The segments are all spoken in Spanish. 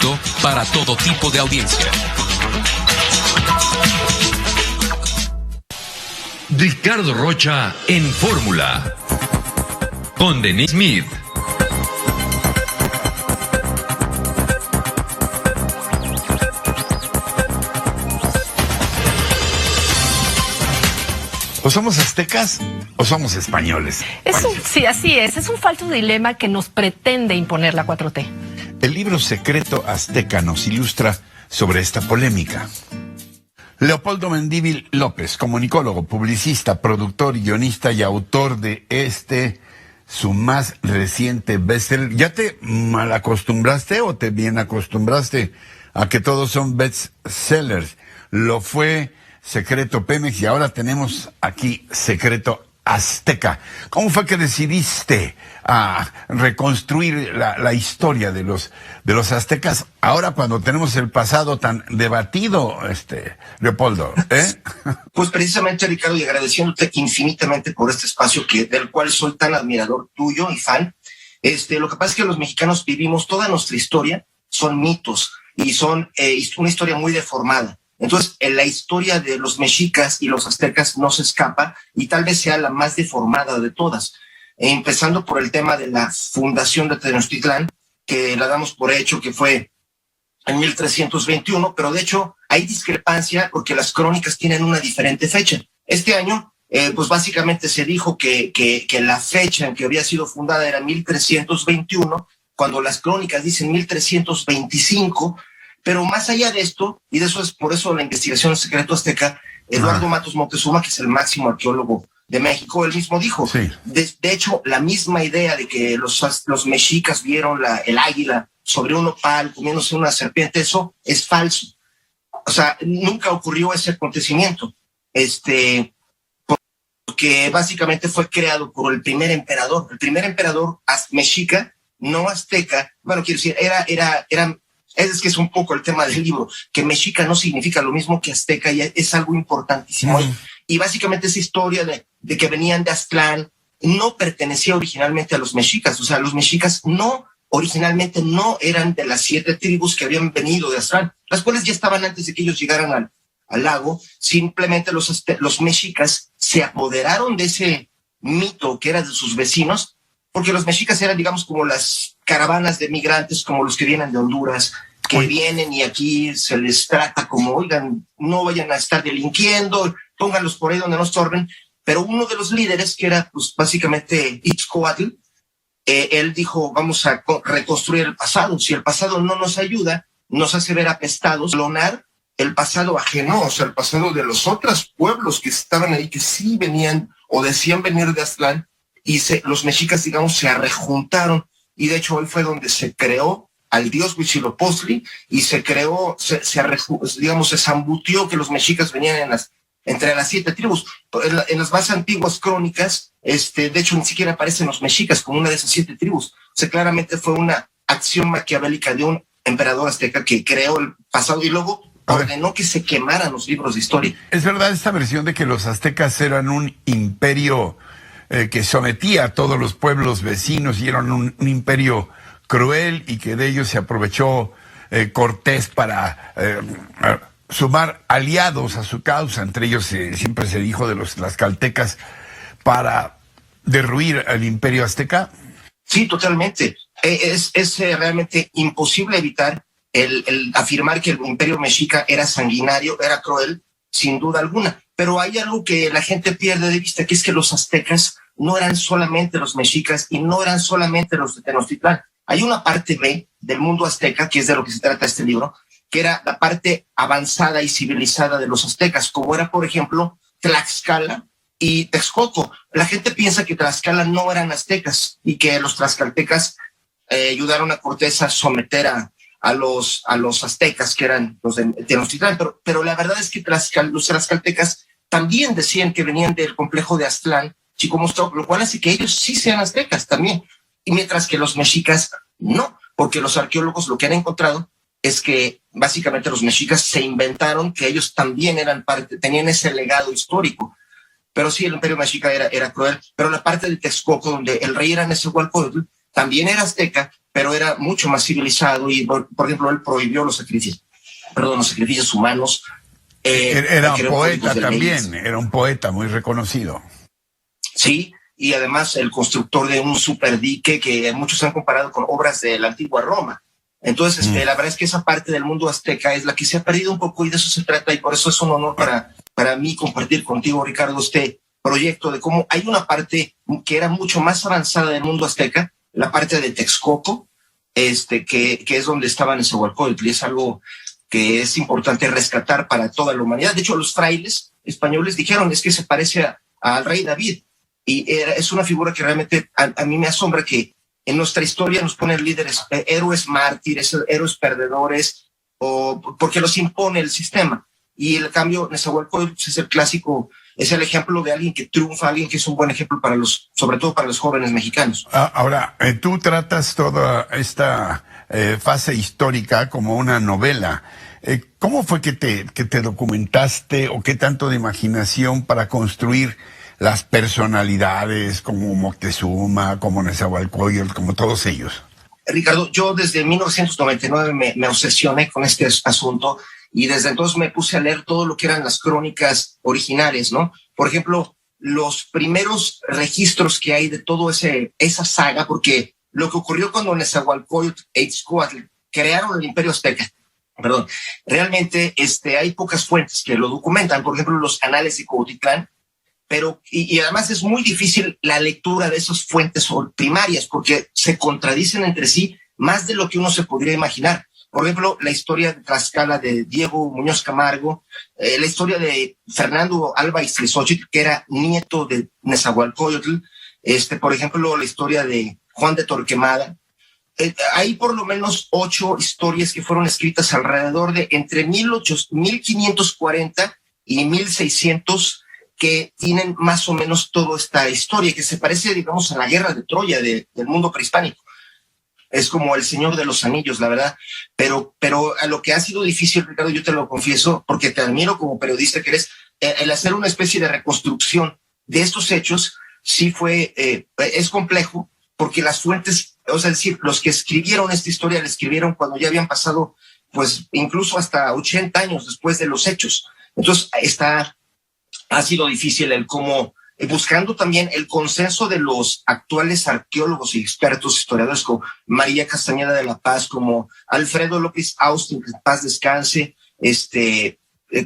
apto para todo tipo de audiencia. Ricardo Rocha en Fórmula, con Denis Smith. ¿O somos aztecas o somos españoles? Sí, así es. Es un falso dilema que nos pretende imponer la 4T. El libro Secreto Azteca nos ilustra sobre esta polémica. Leopoldo Mendívil López, comunicólogo, publicista, productor, guionista y autor de su más reciente bestseller. ¿Ya te mal acostumbraste o te bien acostumbraste a que todos son bestsellers? Lo fue Secreto Pemex y ahora tenemos aquí Secreto Azteca. ¿Cómo fue que decidiste reconstruir la historia de los aztecas ahora cuando tenemos el pasado tan debatido, Leopoldo? Pues precisamente, Ricardo, y agradeciéndote infinitamente por este espacio del cual soy tan admirador tuyo y fan. Lo que pasa es que los mexicanos vivimos toda nuestra historia, son mitos y son una historia muy deformada. Entonces, en la historia de los mexicas y los aztecas no se escapa y tal vez sea la más deformada de todas. Empezando por el tema de la fundación de Tenochtitlán, que la damos por hecho que fue en 1321, pero de hecho hay discrepancia porque las crónicas tienen una diferente fecha. Este año, pues básicamente se dijo que la fecha en que había sido fundada era 1321, cuando las crónicas dicen 1325, pero más allá de esto, y de eso es por eso la investigación del Secreto Azteca, Eduardo Matos Moctezuma, que es el máximo arqueólogo de México, él mismo dijo, sí. de hecho, la misma idea de que los mexicas vieron el águila sobre un nopal comiéndose una serpiente, eso es falso. O sea, nunca ocurrió ese acontecimiento, porque básicamente fue creado por el primer emperador mexica, no azteca. Bueno, quiero decir, es que es un poco el tema del libro, que mexica no significa lo mismo que azteca y es algo importantísimo. Y básicamente esa historia de que venían de Aztlán no pertenecía originalmente a los mexicas. O sea, los mexicas originalmente no eran de las 7 tribus que habían venido de Aztlán, las cuales ya estaban antes de que ellos llegaran al lago. Simplemente los mexicas se apoderaron de ese mito que era de sus vecinos, porque los mexicas eran, digamos, como las caravanas de migrantes, como los que vienen de Honduras, que vienen y aquí se les trata como, oigan, no vayan a estar delinquiendo, pónganlos por ahí donde no estorben. Pero uno de los líderes, que era pues básicamente Itzcoatl, él dijo, vamos a reconstruir el pasado. Si el pasado no nos ayuda, nos hace ver apestados, clonar el pasado ajeno, o sea, el pasado de los otros pueblos que estaban ahí, que sí venían o decían venir de Aztlán, y los mexicas, digamos, se arrejuntaron, y de hecho hoy fue donde se creó al dios Huitzilopochtli, y se creó, se zambutió que los mexicas venían entre las 7 tribus. En las más antiguas crónicas, de hecho ni siquiera aparecen los mexicas como una de esas 7 tribus. O sea, claramente fue una acción maquiavélica de un emperador azteca que creó el pasado y luego ordenó que se quemaran los libros de historia. ¿Es verdad esta versión de que los aztecas eran un imperio que sometía a todos los pueblos vecinos y eran un imperio cruel y que de ellos se aprovechó Cortés para sumar aliados a su causa? Entre ellos siempre se dijo de los tlaxcaltecas, para derruir al imperio azteca. Sí, totalmente. Es realmente imposible evitar el afirmar que el imperio mexica era sanguinario, era cruel, sin duda alguna. Pero hay algo que la gente pierde de vista, que es que los aztecas no eran solamente los mexicas y no eran solamente los de Tenochtitlán. Hay una parte B del mundo azteca, que es de lo que se trata este libro, que era la parte avanzada y civilizada de los aztecas, como era, por ejemplo, Tlaxcala y Texcoco. La gente piensa que Tlaxcala no eran aztecas y que los tlaxcaltecas ayudaron a Cortés a someter a los aztecas, que eran los de Tenochtitlán, pero la verdad es que los tlaxcaltecas también decían que venían del complejo de Aztlán, Chicomostoc, lo cual hace que ellos sí sean aztecas también, y mientras que los mexicas no, porque los arqueólogos lo que han encontrado es que básicamente los mexicas se inventaron que ellos también eran tenían ese legado histórico. Pero sí, el imperio mexica era cruel, pero la parte de Texcoco, donde el rey era Nezahualcóyotl, también era azteca, pero era mucho más civilizado y, por ejemplo, él prohibió los sacrificios humanos. Era un poeta también, era un poeta muy reconocido. Sí, y además el constructor de un superdique que muchos han comparado con obras de la antigua Roma. Entonces, la verdad es que esa parte del mundo azteca es la que se ha perdido un poco y de eso se trata, y por eso es un honor para mí compartir contigo, Ricardo, este proyecto de cómo hay una parte que era mucho más avanzada del mundo azteca, la parte de Texcoco, que es donde estaba Nezahualcóyotl, y es algo que es importante rescatar para toda la humanidad. De hecho, los frailes españoles dijeron, es que se parece al rey David, y es una figura que realmente a mí me asombra que en nuestra historia nos ponen líderes, héroes mártires, héroes perdedores, o porque los impone el sistema. Y el cambio, Nezahualcóyotl es el clásico, es el ejemplo de alguien que triunfa, alguien que es un buen ejemplo para sobre todo para los jóvenes mexicanos. Ahora, tú tratas toda esta fase histórica como una novela. ¿Cómo fue que te documentaste, o qué tanto de imaginación para construir las personalidades como Moctezuma, como Nezahualcóyotl, como todos ellos? Ricardo, yo desde 1999 me obsesioné con este asunto, y desde entonces me puse a leer todo lo que eran las crónicas originales, ¿no? Por ejemplo, los primeros registros que hay de todo esa saga, porque lo que ocurrió cuando Nezahualcóyotl e Itzcoatl crearon el Imperio Azteca, realmente hay pocas fuentes que lo documentan. Por ejemplo, los anales de Cuautitlán, pero y además es muy difícil la lectura de esas fuentes primarias porque se contradicen entre sí más de lo que uno se podría imaginar. Por ejemplo, la historia de Tlaxcala de Diego Muñoz Camargo, la historia de Fernando Alba Ixtlilxóchitl, que era nieto de Nezahualcóyotl, por ejemplo, la historia de Juan de Torquemada. Hay por lo menos 8 historias que fueron escritas alrededor de entre 1540 y 1600, que tienen más o menos toda esta historia, que se parece, digamos, a la guerra de Troya del mundo prehispánico. Es como el Señor de los Anillos, la verdad. Pero a lo que ha sido difícil, Ricardo, yo te lo confieso, porque te admiro como periodista que eres, el hacer una especie de reconstrucción de estos hechos, sí es complejo, porque las fuentes, o sea, es decir, los que escribieron esta historia la escribieron cuando ya habían pasado, pues, incluso hasta 80 años después de los hechos. Entonces, ha sido difícil el cómo, buscando también el consenso de los actuales arqueólogos y expertos historiadores como María Castañeda de la Paz, como Alfredo López Austin, que en paz descanse,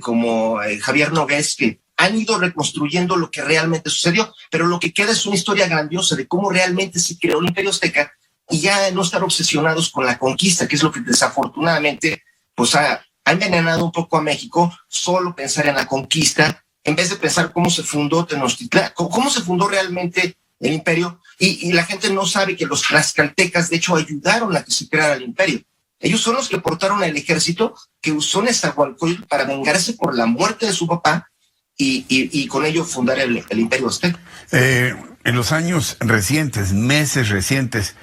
como Javier Nogués, que han ido reconstruyendo lo que realmente sucedió, pero lo que queda es una historia grandiosa de cómo realmente se creó el Imperio Azteca, y ya no estar obsesionados con la conquista, que es lo que desafortunadamente pues ha envenenado un poco a México, solo pensar en la conquista, en vez de pensar cómo se fundó Tenochtitlán, cómo se fundó realmente el imperio, y la gente no sabe que los tlaxcaltecas, de hecho, ayudaron a que se creara el imperio. Ellos son los que portaron el ejército que usó Nezahualcóyotl para vengarse por la muerte de su papá y con ello fundar el imperio azteca. En los años recientes, meses recientes,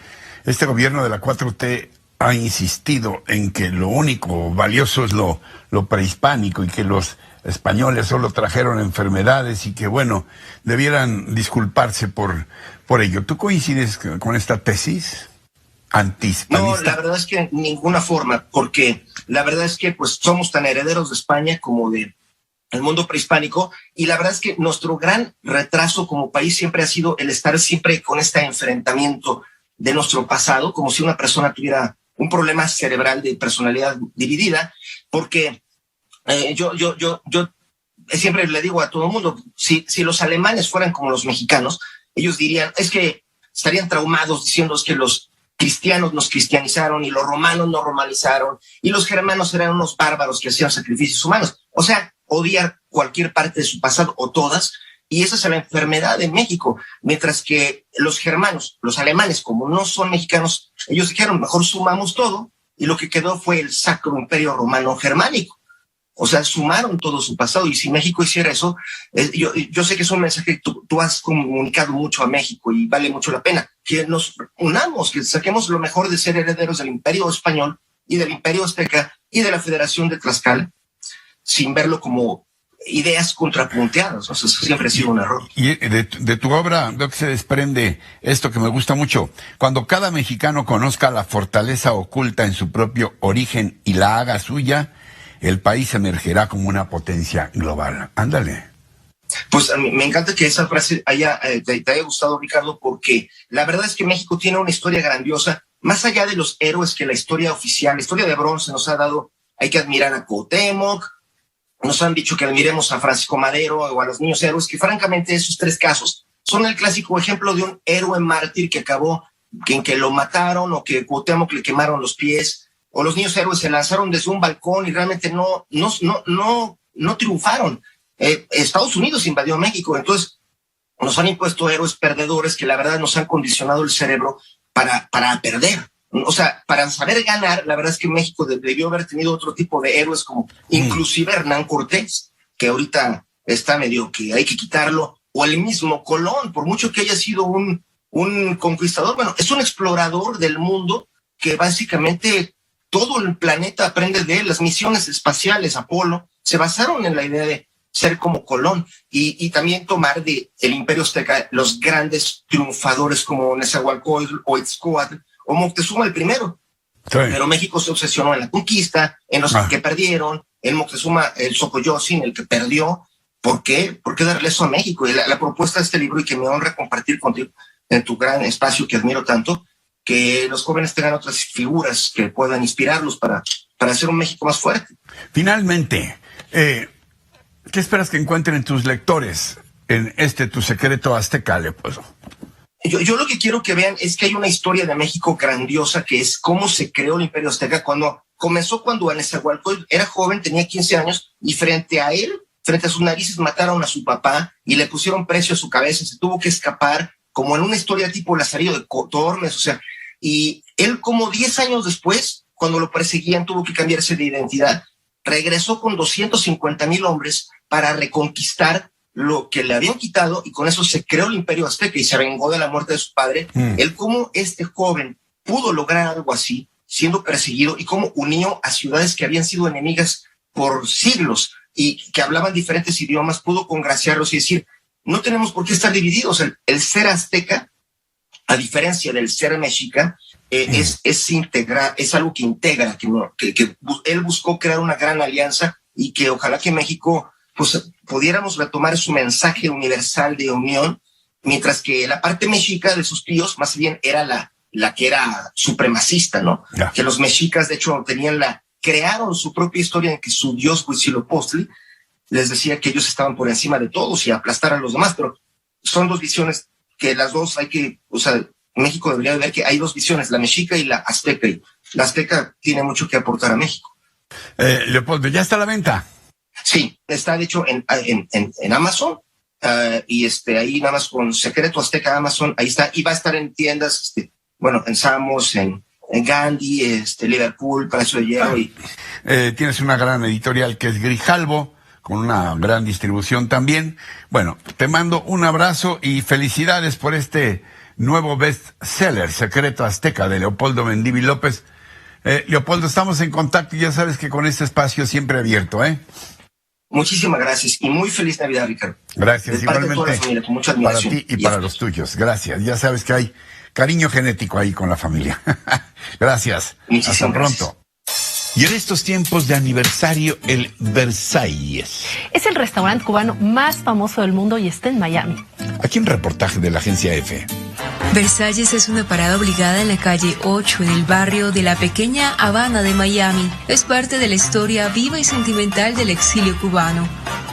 este gobierno de la 4T ha insistido en que lo único valioso es lo prehispánico, y que los españoles solo trajeron enfermedades, y que, bueno, debieran disculparse por ello. ¿Tú coincides con esta tesis antihispanista? No, la verdad es que en ninguna forma, porque la verdad es que pues somos tan herederos de España como de el mundo prehispánico, y la verdad es que nuestro gran retraso como país siempre ha sido el estar siempre con este enfrentamiento de nuestro pasado, como si una persona tuviera un problema cerebral de personalidad dividida, porque yo siempre le digo a todo el mundo, si los alemanes fueran como los mexicanos, ellos dirían, es que estarían traumados diciendo que los cristianos nos cristianizaron y los romanos nos romanizaron y los germanos eran unos bárbaros que hacían sacrificios humanos. O sea, odiar cualquier parte de su pasado o todas, y esa es la enfermedad de México. Mientras que los germanos, los alemanes, como no son mexicanos, ellos dijeron, mejor sumamos todo, y lo que quedó fue el Sacro Imperio Romano Germánico. O sea, sumaron todo su pasado, y si México hiciera eso, yo sé que es un mensaje que tú has comunicado mucho a México y vale mucho la pena, que nos unamos, que saquemos lo mejor de ser herederos del Imperio Español y del Imperio Azteca y de la Federación de Tlaxcala, sin verlo como ideas contrapunteadas. O sea, eso siempre ha sido un error. Y de tu obra, Doc, se desprende esto que me gusta mucho. Cuando cada mexicano conozca la fortaleza oculta en su propio origen y la haga suya, el país emergerá como una potencia global. Ándale. Pues a mí me encanta que esa frase te haya gustado, Ricardo, porque la verdad es que México tiene una historia grandiosa, más allá de los héroes que la historia oficial, la historia de bronce nos ha dado. Hay que admirar a Cuauhtémoc, nos han dicho que admiremos a Francisco Madero o a los niños héroes, que francamente esos tres casos son el clásico ejemplo de un héroe mártir que acabó en que lo mataron, o que Cuauhtémoc le quemaron los pies, o los niños héroes se lanzaron desde un balcón y realmente no triunfaron. Estados Unidos invadió México, entonces nos han impuesto héroes perdedores que la verdad nos han condicionado el cerebro para perder. O sea, para saber ganar, la verdad es que México debió haber tenido otro tipo de héroes, como inclusive Hernán Cortés, que ahorita está medio que hay que quitarlo, o el mismo Colón, por mucho que haya sido un conquistador. Bueno, es un explorador del mundo que básicamente todo el planeta aprende de él. Las misiones espaciales Apolo se basaron en la idea de ser como Colón, y también tomar del Imperio Azteca los grandes triunfadores como Nezahualcóyotl o Itzcoatl o Moctezuma el primero. Sí. Pero México se obsesionó en la conquista, en los que perdieron, en Moctezuma, el Xocoyotzin, el que perdió. ¿Por qué? ¿Por qué darle eso a México? Y la propuesta de este libro, y que me honra compartir contigo en tu gran espacio que admiro tanto, que los jóvenes tengan otras figuras que puedan inspirarlos para hacer un México más fuerte. Finalmente, ¿qué esperas que encuentren tus lectores en Tu secreto azteca, Leopoldo? Yo lo que quiero que vean es que hay una historia de México grandiosa, que es cómo se creó el Imperio Azteca. Comenzó cuando Nezahualcóyotl era joven, tenía 15 años, y frente a sus narices mataron a su papá y le pusieron precio a su cabeza. Se tuvo que escapar, como en una historia tipo Lazarillo de Tormes, o sea, y él, como 10 años después, cuando lo perseguían, tuvo que cambiarse de identidad. Regresó con 250,000 hombres para reconquistar lo que le habían quitado, y con eso se creó el Imperio Azteca y se vengó de la muerte de su padre. Él, cómo este joven pudo lograr algo así, siendo perseguido, y cómo unió a ciudades que habían sido enemigas por siglos y que hablaban diferentes idiomas, pudo congraciarlos y decir, no tenemos por qué estar divididos. El ser azteca, a diferencia del ser mexica, es algo que integra, que él buscó crear una gran alianza, y que ojalá que México pues pudiéramos retomar su mensaje universal de unión, mientras que la parte mexica de sus tíos más bien era la que era supremacista, ¿no? Yeah. Que los mexicas, de hecho, crearon su propia historia en que su dios Huitzilopochtli les decía que ellos estaban por encima de todos y aplastar a los demás. Pero son dos visiones que las dos México debería ver que hay dos visiones, la mexica y la azteca, y la azteca tiene mucho que aportar a México. Leopoldo, ¿ya está a la venta? Sí, está de hecho en Amazon, y ahí nada más con Secreto Azteca Amazon, ahí está, y va a estar en tiendas, en Samos, en Gandhi, Liverpool, Palacio de Hierro. Tienes una gran editorial que es Grijalbo, con una gran distribución también. Bueno, te mando un abrazo y felicidades por este nuevo bestseller, Secreto Azteca, de Leopoldo Mendívil López. Leopoldo, estamos en contacto y ya sabes que con este espacio siempre abierto, Muchísimas gracias y muy feliz Navidad, Ricardo. Gracias, igualmente. Toda la familia, con mucha admiración. Para ti y para los tuyos. Gracias. Ya sabes que hay cariño genético ahí con la familia. Gracias. Hasta pronto. Y en estos tiempos de aniversario, el Versalles. Es el restaurante cubano más famoso del mundo y está en Miami. Aquí un reportaje de la agencia EFE. Versalles es una parada obligada en la calle 8, en el barrio de la pequeña Habana de Miami. Es parte de la historia viva y sentimental del exilio cubano.